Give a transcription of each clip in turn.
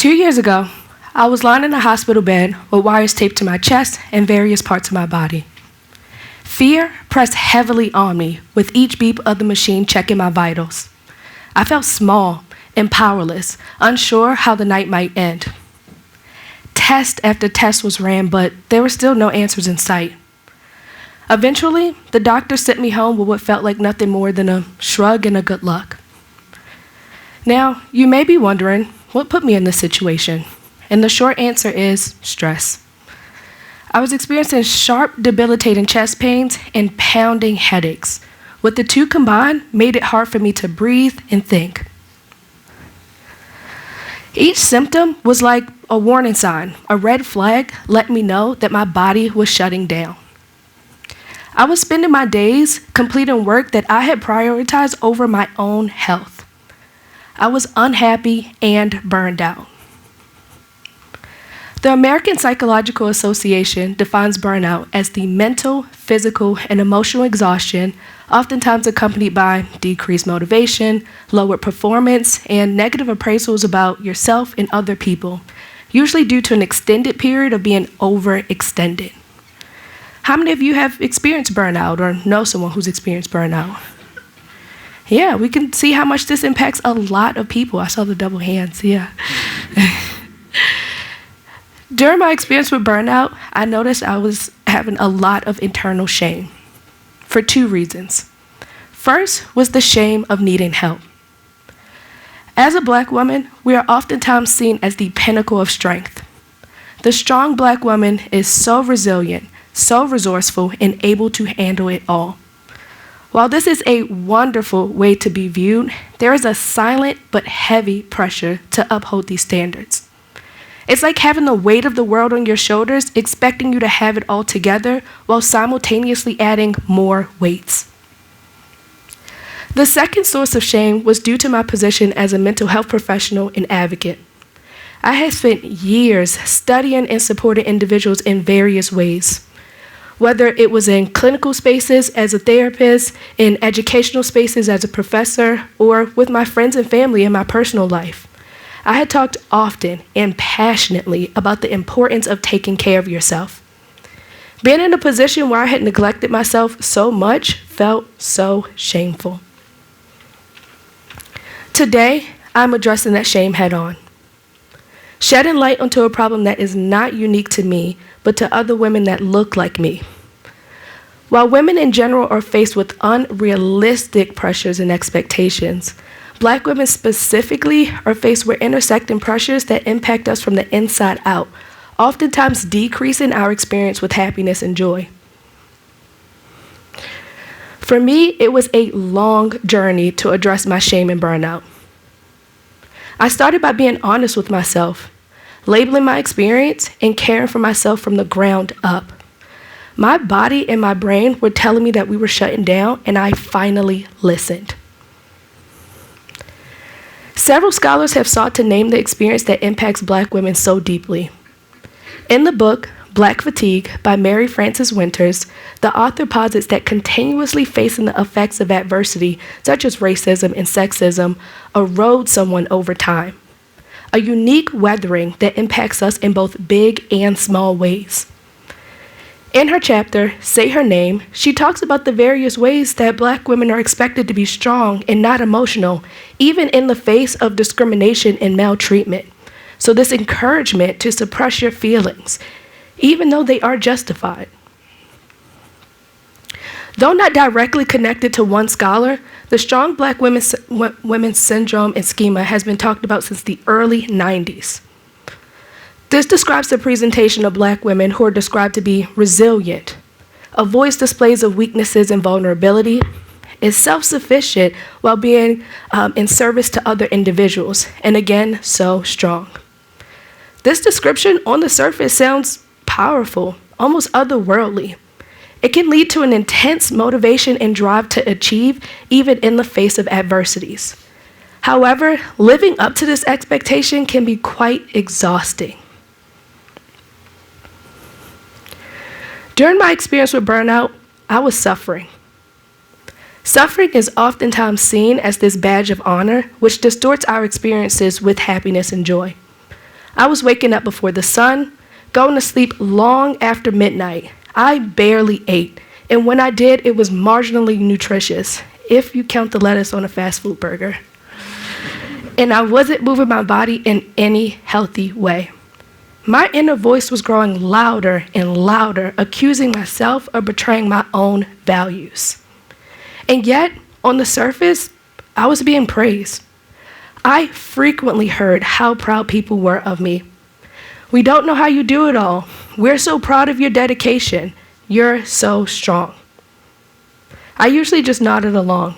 2 years ago, I was lying in a hospital bed with wires taped to my chest and various parts of my body. Fear pressed heavily on me with each beep of the machine checking my vitals. I felt small and powerless, unsure how the night might end. Test after test was ran, but there were still no answers in sight. Eventually, the doctor sent me home with what felt like nothing more than a shrug and a good luck. Now, you may be wondering, what put me in this situation? And the short answer is stress. I was experiencing sharp, debilitating chest pains and pounding headaches. What the two combined made it hard for me to breathe and think. Each symptom was like a warning sign, a red flag let me know that my body was shutting down. I was spending my days completing work that I had prioritized over my own health. I was unhappy and burned out. The American Psychological Association defines burnout as the mental, physical, and emotional exhaustion, oftentimes accompanied by decreased motivation, lowered performance, and negative appraisals about yourself and other people, usually due to an extended period of being overextended. How many of you have experienced burnout or know someone who's experienced burnout? Yeah, we can see how much this impacts a lot of people. I saw the double hands, yeah. During my experience with burnout, I noticed I was having a lot of internal shame for two reasons. First was the shame of needing help. As a Black woman, we are oftentimes seen as the pinnacle of strength. The strong Black woman is so resilient, so resourceful, and able to handle it all. While this is a wonderful way to be viewed, there is a silent but heavy pressure to uphold these standards. It's like having the weight of the world on your shoulders, expecting you to have it all together while simultaneously adding more weights. The second source of shame was due to my position as a mental health professional and advocate. I had spent years studying and supporting individuals in various ways. Whether it was in clinical spaces as a therapist, in educational spaces as a professor, or with my friends and family in my personal life. I had talked often and passionately about the importance of taking care of yourself. Being in a position where I had neglected myself so much felt so shameful. Today, I'm addressing that shame head on, shedding light onto a problem that is not unique to me, but to other women that look like me. While women in general are faced with unrealistic pressures and expectations, Black women specifically are faced with intersecting pressures that impact us from the inside out, oftentimes decreasing our experience with happiness and joy. For me, it was a long journey to address my shame and burnout. I started by being honest with myself, labeling my experience, and caring for myself from the ground up. My body and my brain were telling me that we were shutting down, and I finally listened. Several scholars have sought to name the experience that impacts Black women so deeply. In the book, Black Fatigue by Mary Frances Winters, the author posits that continuously facing the effects of adversity, such as racism and sexism, erode someone over time. A unique weathering that impacts us in both big and small ways. In her chapter, Say Her Name, she talks about the various ways that Black women are expected to be strong and not emotional, even in the face of discrimination and maltreatment. So this encouragement to suppress your feelings, even though they are justified. Though not directly connected to one scholar, the strong Black women's syndrome and schema has been talked about since the early 90s. This describes the presentation of Black women who are described to be resilient, avoids displays of weaknesses and vulnerability, is self-sufficient while being in service to other individuals, and again, so strong. This description on the surface sounds powerful, almost otherworldly. It can lead to an intense motivation and drive to achieve even in the face of adversities. However, living up to this expectation can be quite exhausting. During my experience with burnout, I was suffering. Suffering is oftentimes seen as this badge of honor, which distorts our experiences with happiness and joy. I was waking up before the sun, going to sleep long after midnight. I barely ate, and when I did, it was marginally nutritious, if you count the lettuce on a fast food burger. And I wasn't moving my body in any healthy way. My inner voice was growing louder and louder, accusing myself of betraying my own values. And yet, on the surface, I was being praised. I frequently heard how proud people were of me. We don't know how you do it all. We're so proud of your dedication. You're so strong. I usually just nodded along.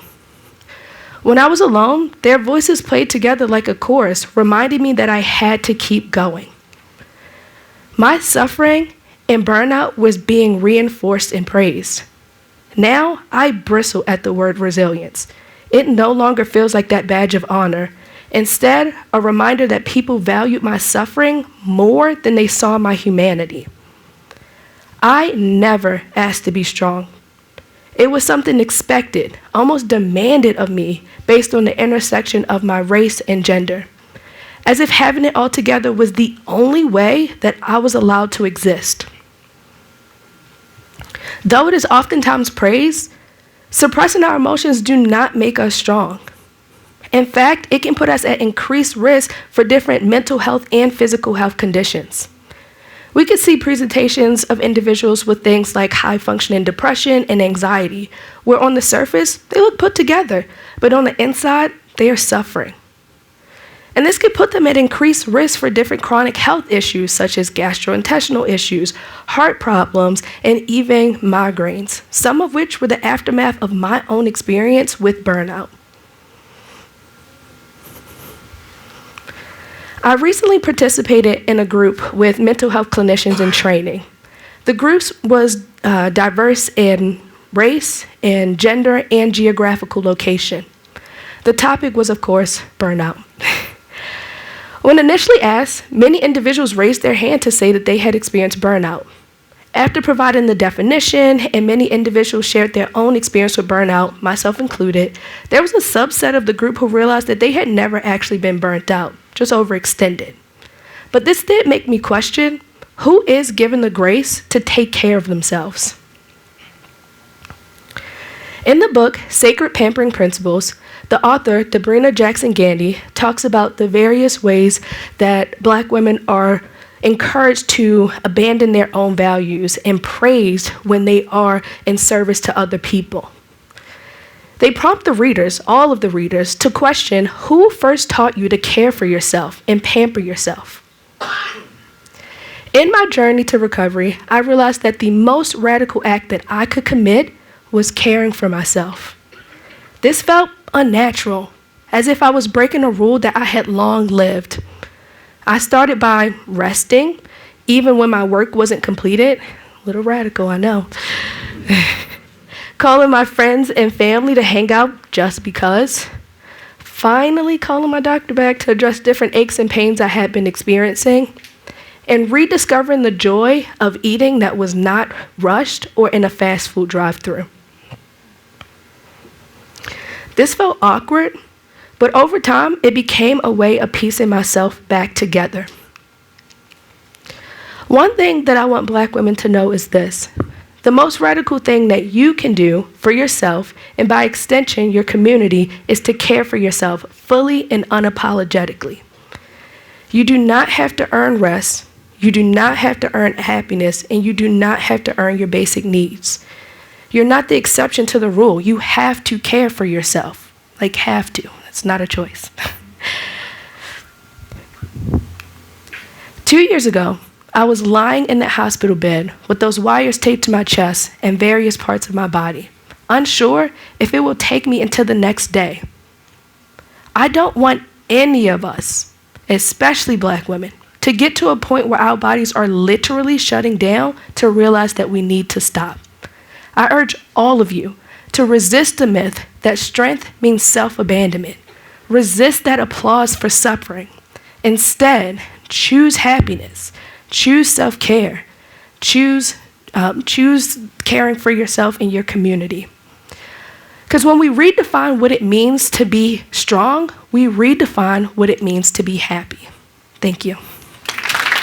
When I was alone, their voices played together like a chorus, reminding me that I had to keep going. My suffering and burnout was being reinforced and praised. Now I bristle at the word resilience. It no longer feels like that badge of honor. Instead, a reminder that people valued my suffering more than they saw my humanity. I never asked to be strong. It was something expected, almost demanded of me based on the intersection of my race and gender, as if having it all together was the only way that I was allowed to exist. Though it is oftentimes praised, suppressing our emotions do not make us strong. In fact, it can put us at increased risk for different mental health and physical health conditions. We could see presentations of individuals with things like high-functioning depression and anxiety, where on the surface, they look put together, but on the inside, they are suffering. And this could put them at increased risk for different chronic health issues, such as gastrointestinal issues, heart problems, and even migraines, some of which were the aftermath of my own experience with burnout. I recently participated in a group with mental health clinicians in training. The group was diverse in race, in gender, and geographical location. The topic was, of course, burnout. When initially asked, many individuals raised their hand to say that they had experienced burnout. After providing the definition, and many individuals shared their own experience with burnout, myself included, there was a subset of the group who realized that they had never actually been burnt out, just overextended. But this did make me question, who is given the grace to take care of themselves? In the book, Sacred Pampering Principles, the author, Debrina Jackson Gandy, talks about the various ways that Black women are encouraged to abandon their own values and praised when they are in service to other people. They prompt the readers, all of the readers, to question who first taught you to care for yourself and pamper yourself. In my journey to recovery, I realized that the most radical act that I could commit was caring for myself. This felt unnatural, as if I was breaking a rule that I had long lived. I started by resting, even when my work wasn't completed. A little radical, I know. Calling my friends and family to hang out just because. Finally calling my doctor back to address different aches and pains I had been experiencing. And rediscovering the joy of eating that was not rushed or in a fast food drive-thru. This felt awkward, but over time, it became a way of piecing myself back together. One thing that I want Black women to know is this. The most radical thing that you can do for yourself, and by extension, your community, is to care for yourself fully and unapologetically. You do not have to earn rest, you do not have to earn happiness, and you do not have to earn your basic needs. You're not the exception to the rule. You have to care for yourself. Like, have to. It's not a choice. 2 years ago, I was lying in that hospital bed with those wires taped to my chest and various parts of my body, unsure if it will take me into the next day. I don't want any of us, especially Black women, to get to a point where our bodies are literally shutting down to realize that we need to stop. I urge all of you to resist the myth that strength means self-abandonment. Resist that applause for suffering. Instead, choose happiness. Choose self-care. Choose caring for yourself and your community. Because when we redefine what it means to be strong, we redefine what it means to be happy. Thank you.